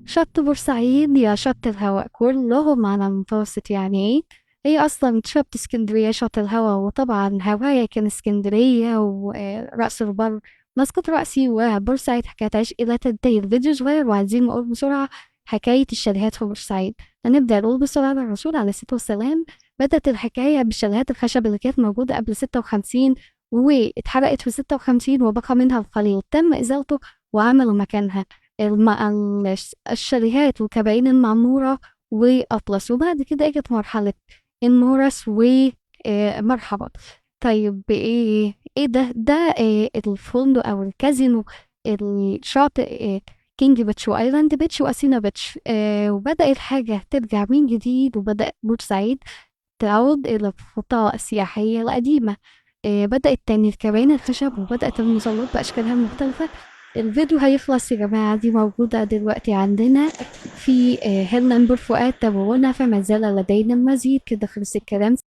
شط بورسعيد يا شط الهواء كلهم على المتوسط يعني. هي أصلا شط اسكندرية شط الهواء، وطبعا هواية كان اسكندرية ورأس البر. مسقط رأسي وبورسعيد حكاية عيش إلى تنتهي. الفيديو صغير وعايزين نقول بسرعة حكاية الشاليهات في بورسعيد. هنبدأ نقول بسرعة على الرسول عليه الصلاة والسلام. بدأت الحكاية بالشاليهات الخشب اللي كانت موجودة قبل 56، واتحرقت في 56 وبقى منها القليل تم إزالته وعملوا مكانها الشاليهات والكبارين المعمورة وأطلس. وبعد كده اجت مرحلة المورس ومرحبا. طيب ايه ده الفندق او الكازينو الشاطئ كينج بيتش وايلاند بيتش واسينا بيتش. وبدأ الحاجة ترجع من جديد، وبدأ بورسعيد تعود إلى الخطى السياحية القديمة. بدأت تاني الكباين الخشب وبدأت المظلات بأشكالها المختلفة. الفيديو هيخلص يا جماعة، دي موجودة دلوقتي عندنا في هيلنان بور فؤاد. تابعونا فما زال لدينا المزيد. كده خلص الكلام.